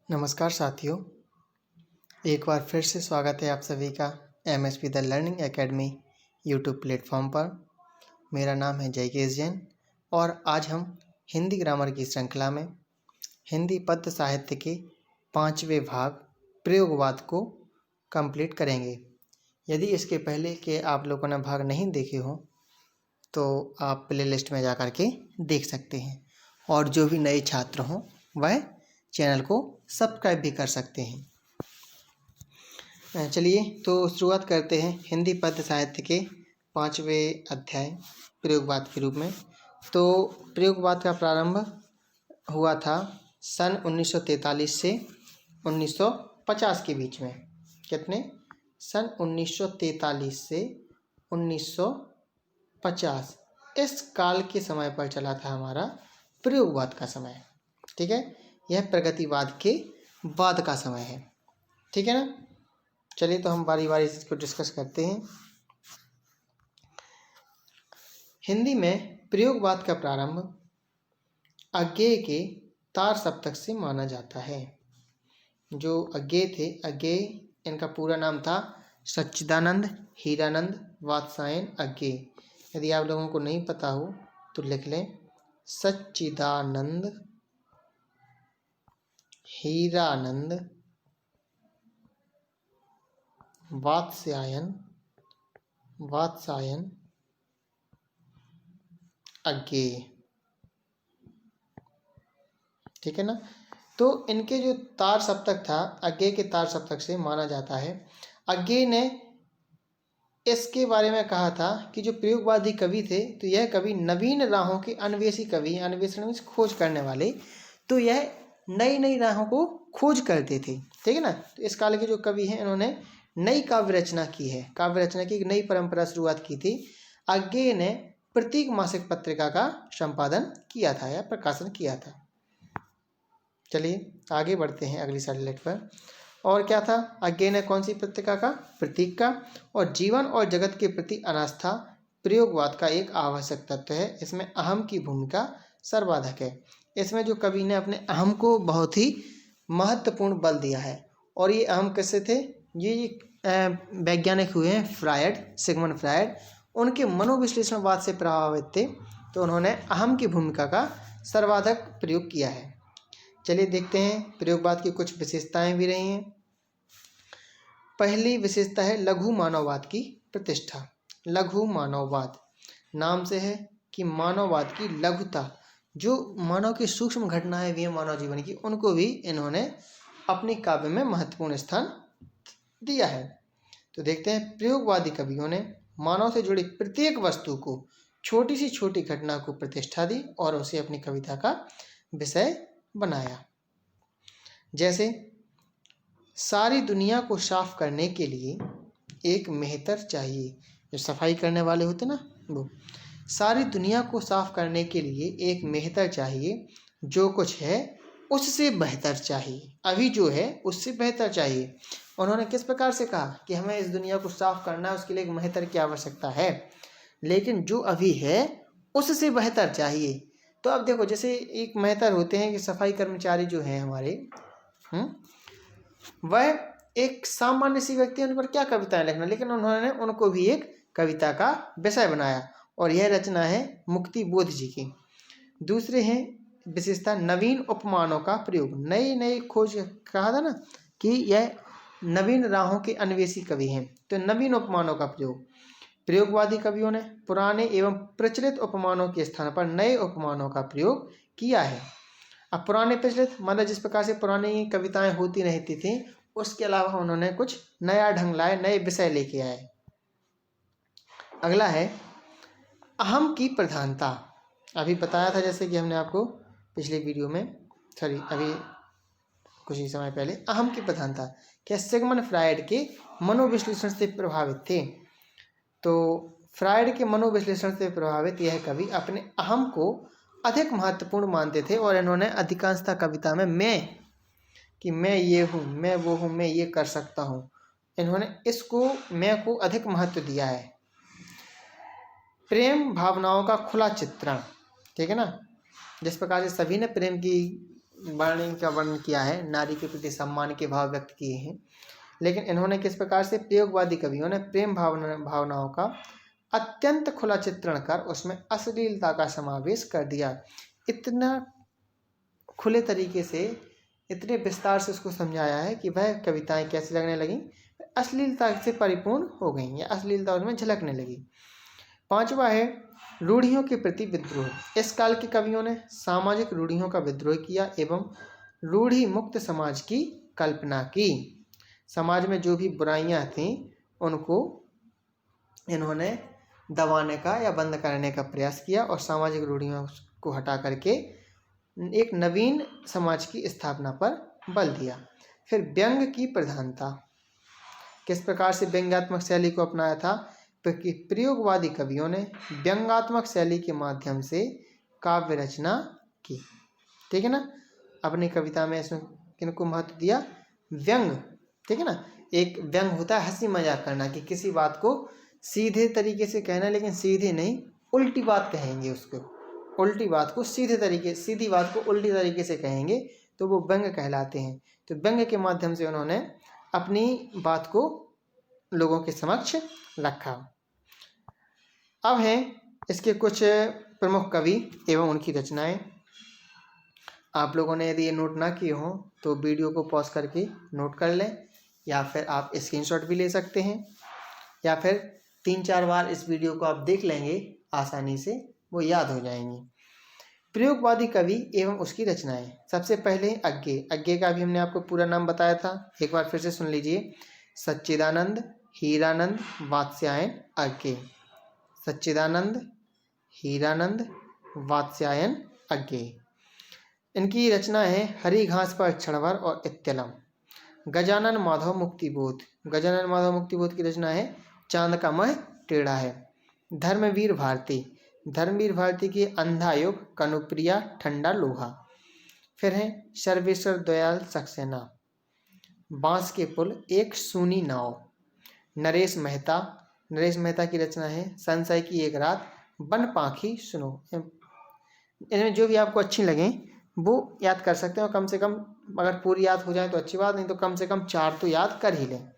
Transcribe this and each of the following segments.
नमस्कार साथियों, एक बार फिर से स्वागत है आप सभी का MSP the learning academy YouTube platform पर। मेरा नाम है जयकेश जैन और आज हम हिंदी ग्रामर की श्रृंखला में हिंदी पद्य साहित्य के 5वें भाग प्रयोगवाद को कंप्लीट करेंगे। यदि इसके पहले के आप लोगों ने भाग नहीं देखे हो तो आप प्लेलिस्ट में जा कर के देख सकते हैं और जो भी नए छात्र हों वह चैनल को सब्सक्राइब भी कर सकते हैं। चलिए तो शुरुआत करते हैं हिंदी पद्य साहित्य के 5वें अध्याय प्रयोगवाद के रूप में। तो प्रयोगवाद का प्रारंभ हुआ था सन 1943 से 1950 के बीच में। कितने? सन 1943 से 1950 इस काल के समय पर चला था हमारा प्रयोगवाद का समय। ठीक है, यह प्रगतिवाद के बाद का समय है। ठीक है ना। चलिए तो हम बारी बारी से इसको डिस्कस करते हैं। हिंदी में प्रयोगवाद का प्रारंभ अज्ञेय के तार सप्तक से माना जाता है। जो अज्ञेय थे, अज्ञेय इनका पूरा नाम था सच्चिदानंद हीरानंद वात्सायन अज्ञेय। यदि आप लोगों को नहीं पता हो तो लिख लें, सच्चिदानंद हीरानंद वात्सायन अज्ञेय। ठीक है ना। तो इनके जो तार सप्तक था, अज्ञेय के तार सप्तक से माना जाता है। अज्ञेय ने इसके बारे में कहा था कि जो प्रयोगवादी कवि थे तो यह कवि नवीन राहों के अन्वेषी कवि, अन्वेषण में खोज करने वाले, तो यह नई नई राहों को खोज करते थे। ठीक है ना। तो इस काल के जो कवि हैं इन्होंने नई काव्य रचना की है, काव्य रचना की एक नई परंपरा शुरुआत की थी। अज्ञेय ने प्रतीक मासिक पत्रिका का संपादन किया था या प्रकाशन किया था। चलिए आगे बढ़ते हैं अगली स्लाइड पर। और क्या था? अज्ञेय ने कौन सी पत्रिका का? प्रतीक का। और जीवन और जगत के प्रति अनास्था प्रयोगवाद का एक आवश्यक तत्व है। इसमें अहम की भूमिका सर्वाधिक है। इसमें जो कवि ने अपने अहम को बहुत ही महत्वपूर्ण बल दिया है। और ये अहम किससे थे? ये वैज्ञानिक हुए हैं फ्रायड, सिगमंड फ्रायड। उनके मनोविश्लेषणवाद से प्रभावित थे, तो उन्होंने अहम की भूमिका का सर्वाधिक प्रयोग किया है। चलिए देखते हैं प्रयोगवाद की कुछ विशेषताएं भी रही हैं। पहली विशेषता है लघु मानववाद की प्रतिष्ठा। लघु मानववाद नाम से है कि मानववाद की लघुता, जो मानव की सूक्ष्म घटनाएं भी हैं मानव जीवन की, उनको भी इन्होंने अपनी काव्य में महत्वपूर्ण स्थान दिया है। तो देखते हैं प्रयोगवादी कवियों ने मानव से जुड़ी प्रत्येक वस्तु को, छोटी सी छोटी घटना को प्रतिष्ठा दी और उसे अपनी कविता का विषय बनाया। जैसे सारी दुनिया को साफ करने के लिए एक मेहतर चाहिए। जो सफाई करने वाले होते ना, वो सारी दुनिया को साफ करने के लिए एक मेहतर चाहिए, जो कुछ है उससे बेहतर चाहिए। अभी जो है उससे बेहतर चाहिए। उन्होंने किस प्रकार से कहा कि हमें इस दुनिया को साफ करना है, उसके लिए एक मेहतर की आवश्यकता है, लेकिन जो अभी है उससे बेहतर चाहिए। तो अब देखो, जैसे एक मेहतर होते हैं कि सफाई कर्मचारी जो हैं हमारे, वह एक सामान्य सी व्यक्ति है, उन पर क्या कविताएं लिखना, लेकिन उन्होंने उनको भी एक कविता का विषय बनाया। और यह रचना है मुक्ति बोध जी की। दूसरे हैं विशेषता नवीन उपमानों का प्रयोग। नई नई खोज, कहा था ना कि यह नवीन राहों के अन्वेषी कवि हैं, तो नवीन उपमानों का प्रयोग। प्रयोगवादी कवियों ने पुराने एवं प्रचलित उपमानों के स्थान पर नए उपमानों का प्रयोग किया है। अब पुराने प्रचलित मतलब जिस प्रकार से पुरानी कविताएं होती रहती थी, उसके अलावा उन्होंने कुछ नया ढंग लाए, नए विषय लेके आए। अगला है अहम की प्रधानता। अभी बताया था, जैसे कि हमने आपको पिछले वीडियो में, अभी कुछ ही समय पहले, अहम की प्रधानता क्या सिगमंड फ्रायड के मनोविश्लेषण से प्रभावित थे। तो फ्रायड के मनोविश्लेषण से प्रभावित यह कवि अपने अहम को अधिक महत्वपूर्ण मानते थे और इन्होंने अधिकांशतः कविता में मैं ये हूँ, मैं वो हूँ, मैं ये कर सकता हूँ, इन्होंने इसको, मैं को अधिक महत्व दिया है। प्रेम भावनाओं का खुला चित्रण, ठीक है ना। जिस प्रकार से सभी ने प्रेम की वाणी का वर्णन किया है, नारी के प्रति सम्मान के भाव व्यक्त किए हैं, लेकिन इन्होंने किस प्रकार से, प्रयोगवादी कवियों ने प्रेम भावनाओं का अत्यंत खुला चित्रण कर उसमें अश्लीलता का समावेश कर दिया। इतना खुले तरीके से, इतने विस्तार से उसको समझाया है कि वह कविताएं कैसी लगने लगी, अश्लीलता से परिपूर्ण हो गई या अश्लीलता उनमें झलकने लगी। पांचवा है रूढ़ियों के प्रति विद्रोह। इस काल के कवियों ने सामाजिक रूढ़ियों का विद्रोह किया एवं रूढ़ि मुक्त समाज की कल्पना की। समाज में जो भी बुराइयां थीं उनको इन्होंने दबाने का या बंद करने का प्रयास किया और सामाजिक रूढ़ियों को हटा करके एक नवीन समाज की स्थापना पर बल दिया। फिर व्यंग की प्रधानता, किस प्रकार से व्यंग्यात्मक शैली को अपनाया था, क्योंकि प्रयोगवादी कवियों ने व्यंग्यात्मक शैली के माध्यम से काव्य रचना की। ठीक है ना, अपनी कविता में इसमें किनको महत्व दिया, व्यंग। ठीक है ना, एक व्यंग होता है हंसी मजाक करना, कि किसी बात को सीधे तरीके से कहना, लेकिन सीधे नहीं, उल्टी बात कहेंगे उसको, उल्टी बात को सीधी बात को उल्टी तरीके से कहेंगे तो वो व्यंग कहलाते हैं। तो व्यंग के माध्यम से उन्होंने अपनी बात को लोगों के समक्ष रखा। अब हैं इसके कुछ प्रमुख कवि एवं उनकी रचनाएं। आप लोगों ने यदि ये नोट ना किए हों तो वीडियो को पॉज करके नोट कर लें, या फिर आप स्क्रीनशॉट भी ले सकते हैं, या फिर 3-4 बार इस वीडियो को आप देख लेंगे, आसानी से वो याद हो जाएंगी। प्रयोगवादी कवि एवं उसकी रचनाएं। सबसे पहले अज्ञे का भी हमने आपको पूरा नाम बताया था, एक बार फिर से सुन लीजिए। सच्चिदानंद हीरानंद वात्स्यायन अज्ञे। सच्चिदानंद हीरानंद वात्स्यायन अज्ञे। इनकी रचना है हरी घास पर क्षणभर और इत्यलम। गजानन माधव मुक्तिबोध। गजानन माधव मुक्तिबोध की रचना है चांद का मह टेढ़ा है। धर्मवीर भारती। धर्मवीर भारती की अंधा युग, कनुप्रिया, ठंडा लोहा। फिर है सर्वेश्वर दयाल सक्सेना। बांस के पुल, एक सूनी नाव। नरेश मेहता। नरेश मेहता की रचना है संशय की एक रात, बन पाखी सुनो। इनमें जो भी आपको अच्छी लगें वो याद कर सकते हैं, और कम से कम अगर पूरी याद हो जाए तो अच्छी बात, नहीं तो कम से कम 4 तो याद कर ही लें।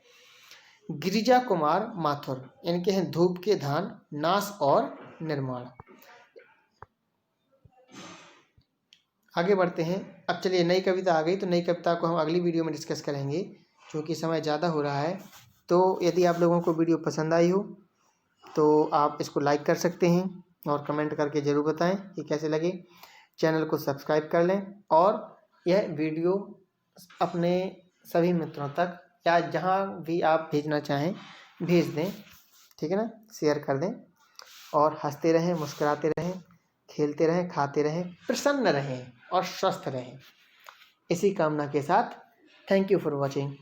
गिरिजा कुमार माथुर। इनके हैं धूप के धान, नाश और निर्माण। आगे बढ़ते हैं। अब चलिए नई कविता आ गई, तो नई कविता को हम अगली वीडियो में डिस्कस करेंगे, क्योंकि समय ज़्यादा हो रहा है। तो यदि आप लोगों को वीडियो पसंद आई हो तो आप इसको लाइक कर सकते हैं और कमेंट करके ज़रूर बताएं कि कैसे लगे। चैनल को सब्सक्राइब कर लें और यह वीडियो अपने सभी मित्रों तक या जहाँ भी आप भेजना चाहें भेज दें। ठीक है ना, शेयर कर दें और हंसते रहें, मुस्कुराते रहें, खेलते रहें, खाते रहें, प्रसन्न रहें और स्वस्थ रहें। इसी कामना के साथ थैंक यू फॉर वॉचिंग।